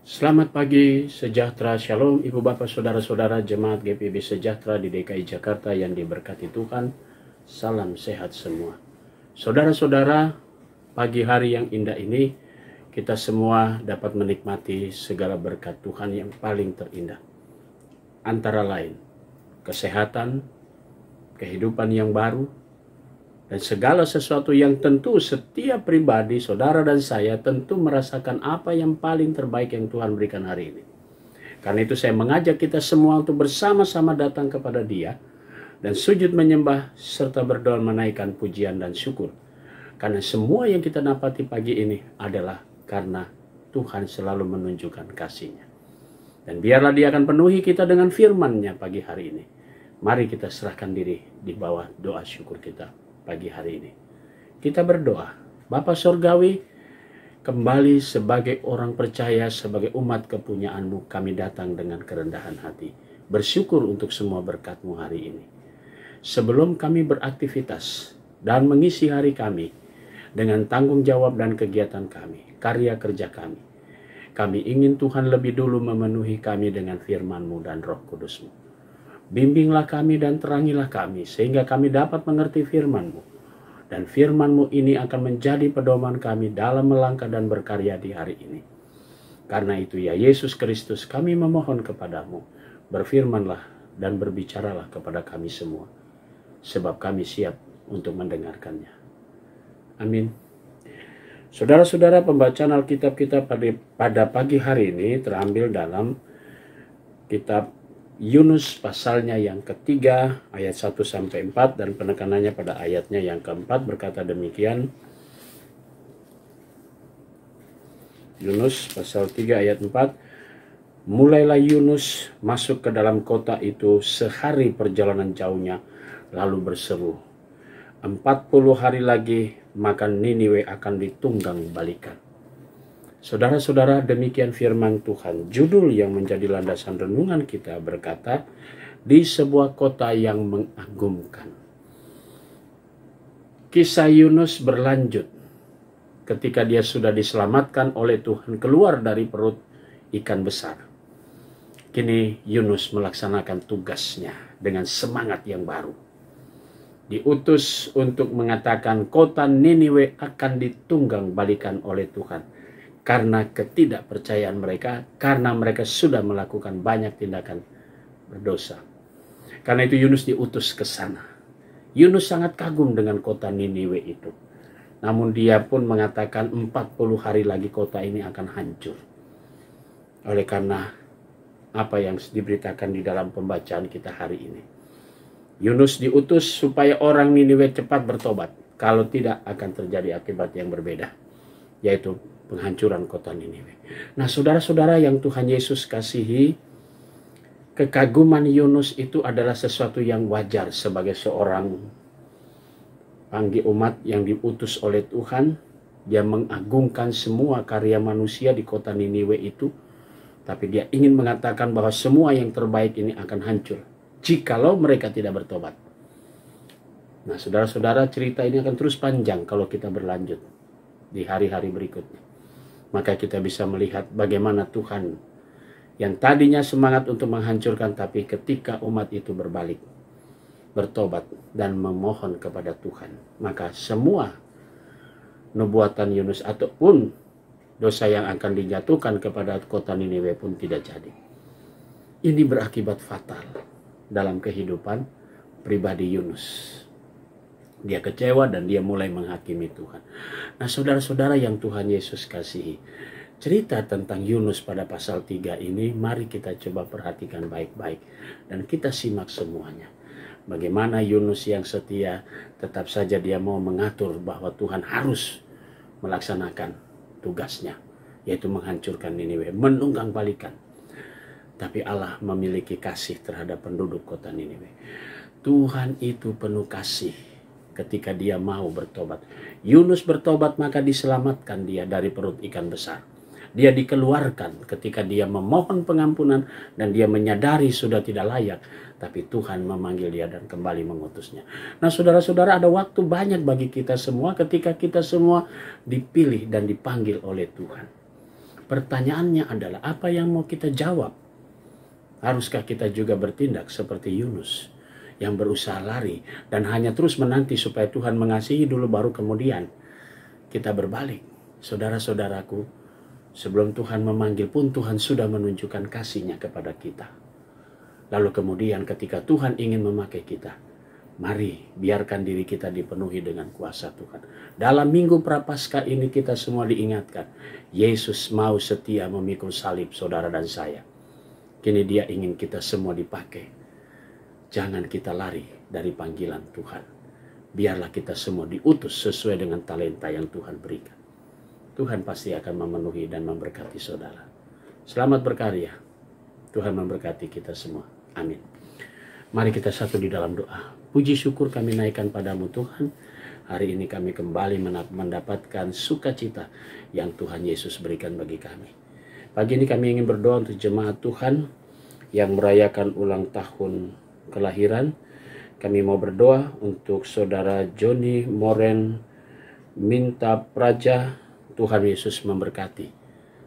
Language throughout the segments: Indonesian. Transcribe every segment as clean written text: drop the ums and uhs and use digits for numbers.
Selamat pagi, sejahtera, shalom Ibu Bapak Saudara-saudara Jemaat GPIB Sejahtera di DKI Jakarta yang diberkati Tuhan. Salam sehat semua. Saudara-saudara, pagi hari yang indah ini kita semua dapat menikmati segala berkat Tuhan yang paling terindah. Antara lain, kesehatan, kehidupan yang baru, dan segala sesuatu yang tentu setiap pribadi, saudara dan saya tentu merasakan apa yang paling terbaik yang Tuhan berikan hari ini. Karena itu saya mengajak kita semua untuk bersama-sama datang kepada Dia dan sujud menyembah serta berdoa menaikkan pujian dan syukur. Karena semua yang kita dapati pagi ini adalah karena Tuhan selalu menunjukkan kasih-Nya. Dan biarlah Dia akan penuhi kita dengan firman-Nya pagi hari ini. Mari kita serahkan diri di bawah doa syukur kita pagi hari ini. Kita berdoa. Bapa Sorgawi, kembali sebagai orang percaya, sebagai umat kepunyaan-Mu, kami datang dengan kerendahan hati. Bersyukur untuk semua berkat-Mu hari ini. Sebelum kami beraktivitas dan mengisi hari kami dengan tanggung jawab dan kegiatan kami, karya kerja kami ingin Tuhan lebih dulu memenuhi kami dengan firman-Mu dan Roh Kudus-Mu. Bimbinglah kami dan terangilah kami sehingga kami dapat mengerti firman-Mu. Dan firman-Mu ini akan menjadi pedoman kami dalam melangkah dan berkarya di hari ini. Karena itu ya Yesus Kristus, kami memohon kepadamu, berfirmanlah dan berbicaralah kepada kami semua. Sebab kami siap untuk mendengarkannya. Amin. Saudara-saudara, pembacaan Alkitab kita pada pagi hari ini terambil dalam kitab Yunus pasalnya yang ketiga ayat 1-4 dan penekanannya pada ayatnya yang keempat berkata demikian. Yunus pasal 3 ayat 4. Mulailah Yunus masuk ke dalam kota itu sehari perjalanan jauhnya lalu berseru, 40 hari lagi maka Niniwe akan ditunggang balikan. Saudara-saudara, demikian firman Tuhan. Judul yang menjadi landasan renungan kita berkata, di sebuah kota yang mengagumkan. Kisah Yunus berlanjut ketika dia sudah diselamatkan oleh Tuhan keluar dari perut ikan besar. Kini Yunus melaksanakan tugasnya dengan semangat yang baru. Diutus untuk mengatakan kota Niniwe akan ditunggang balikan oleh Tuhan. Karena ketidakpercayaan mereka, karena mereka sudah melakukan banyak tindakan berdosa. Karena itu Yunus diutus ke sana. Yunus sangat kagum dengan kota Niniwe itu. Namun dia pun mengatakan 40 hari lagi kota ini akan hancur. Oleh karena apa yang diberitakan di dalam pembacaan kita hari ini. Yunus diutus supaya orang Niniwe cepat bertobat. Kalau tidak akan terjadi akibat yang berbeda. Yaitu penghancuran kota Niniwe. Nah, saudara-saudara yang Tuhan Yesus kasihi, kekaguman Yunus itu adalah sesuatu yang wajar sebagai seorang panggil umat yang diutus oleh Tuhan. Dia mengagungkan semua karya manusia di kota Niniwe itu, tapi dia ingin mengatakan bahwa semua yang terbaik ini akan hancur jikalau mereka tidak bertobat. Nah, saudara-saudara, cerita ini akan terus panjang kalau kita berlanjut di hari-hari berikutnya. Maka kita bisa melihat bagaimana Tuhan yang tadinya semangat untuk menghancurkan, tapi ketika umat itu berbalik, bertobat dan memohon kepada Tuhan, maka semua nubuatan Yunus ataupun dosa yang akan dijatuhkan kepada kota Niniwe pun tidak jadi. Ini berakibat fatal dalam kehidupan pribadi Yunus. Dia kecewa dan dia mulai menghakimi Tuhan. Nah, saudara-saudara yang Tuhan Yesus kasihi, cerita tentang Yunus pada pasal 3 ini mari kita coba perhatikan baik-baik dan kita simak semuanya. Bagaimana Yunus yang setia tetap saja dia mau mengatur bahwa Tuhan harus melaksanakan tugasnya, yaitu menghancurkan Niniwe, menunggang balikan. Tapi Allah memiliki kasih terhadap penduduk kota Niniwe. Tuhan itu penuh kasih. Ketika dia mau bertobat, Yunus bertobat maka diselamatkan dia dari perut ikan besar. Dia dikeluarkan ketika dia memohon pengampunan dan dia menyadari sudah tidak layak. Tapi Tuhan memanggil dia dan kembali mengutusnya. Nah, saudara-saudara, ada waktu banyak bagi kita semua ketika kita semua dipilih dan dipanggil oleh Tuhan. Pertanyaannya adalah apa yang mau kita jawab? Haruskah kita juga bertindak seperti Yunus yang berusaha lari dan hanya terus menanti supaya Tuhan mengasihi dulu baru kemudian kita berbalik? Saudara-saudaraku, sebelum Tuhan memanggil pun Tuhan sudah menunjukkan kasih-Nya kepada kita. Lalu kemudian ketika Tuhan ingin memakai kita, mari biarkan diri kita dipenuhi dengan kuasa Tuhan. Dalam minggu Prapaskah ini kita semua diingatkan, Yesus mau setia memikul salib saudara dan saya. Kini Dia ingin kita semua dipakai. Jangan kita lari dari panggilan Tuhan. Biarlah kita semua diutus sesuai dengan talenta yang Tuhan berikan. Tuhan pasti akan memenuhi dan memberkati saudara. Selamat berkarya. Tuhan memberkati kita semua. Amin. Mari kita satu di dalam doa. Puji syukur kami naikkan padamu Tuhan. Hari ini kami kembali mendapatkan sukacita yang Tuhan Yesus berikan bagi kami. Pagi ini kami ingin berdoa untuk jemaat Tuhan yang merayakan ulang tahun kelahiran. Kami mau berdoa untuk saudara Joni Moren Minta Praja. Tuhan Yesus memberkati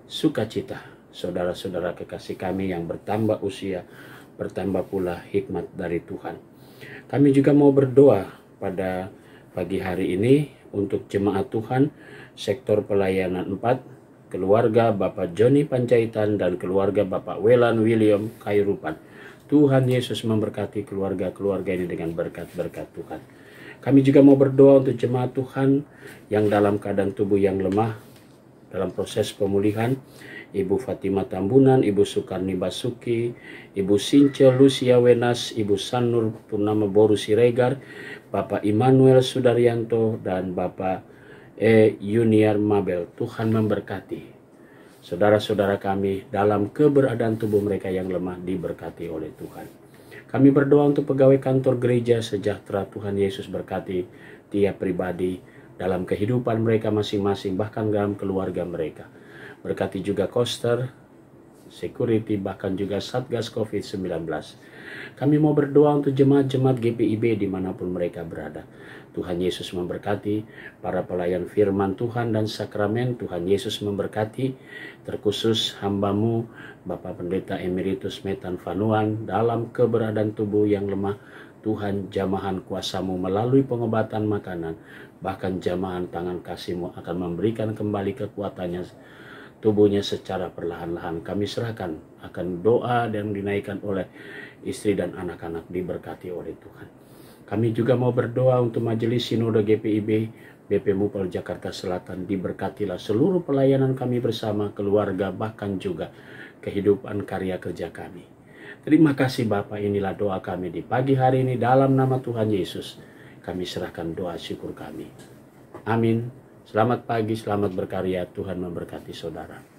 sukacita saudara-saudara kekasih kami yang bertambah usia, bertambah pula hikmat dari Tuhan. Kami juga mau berdoa pada pagi hari ini untuk jemaat Tuhan sektor pelayanan 4, keluarga Bapak Joni Panjaitan dan keluarga Bapak Welan William Kairupan. Tuhan Yesus memberkati keluarga-keluarga ini dengan berkat-berkat Tuhan. Kami juga mau berdoa untuk jemaat Tuhan yang dalam keadaan tubuh yang lemah dalam proses pemulihan. Ibu Fatima Tambunan, Ibu Sukarni Basuki, Ibu Since Lucia Wenas, Ibu Sanur Purnama Boru Siregar, Bapak Immanuel Sudaryanto, dan Bapak Yuniar Mabel. Tuhan memberkati saudara-saudara kami dalam keberadaan tubuh mereka yang lemah, diberkati oleh Tuhan. Kami berdoa untuk pegawai kantor gereja sejahtera. Tuhan Yesus berkati tiap pribadi dalam kehidupan mereka masing-masing, bahkan dalam keluarga mereka. Berkati juga koster, security, bahkan juga Satgas COVID-19. Kami mau berdoa untuk jemaat-jemaat GPIB dimanapun mereka berada. Tuhan Yesus memberkati para pelayan firman Tuhan dan sakramen. Tuhan Yesus memberkati terkhusus hamba-Mu Bapak Pendeta Emeritus Metan Vanuan dalam keberadaan tubuh yang lemah. Tuhan, jamahan kuasa-Mu melalui pengobatan makanan, bahkan jamahan tangan kasih-Mu akan memberikan kembali kekuatannya tubuhnya secara perlahan-lahan. Kami serahkan akan doa yang dinaikkan oleh istri dan anak-anak, diberkati oleh Tuhan. Kami juga mau berdoa untuk Majelis Sinode GPIB BP Mupel Jakarta Selatan. Diberkatilah seluruh pelayanan kami bersama keluarga, bahkan juga kehidupan karya kerja kami. Terima kasih Bapa, inilah doa kami di pagi hari ini dalam nama Tuhan Yesus. Kami serahkan doa syukur kami. Amin. Selamat pagi, selamat berkarya. Tuhan memberkati saudara.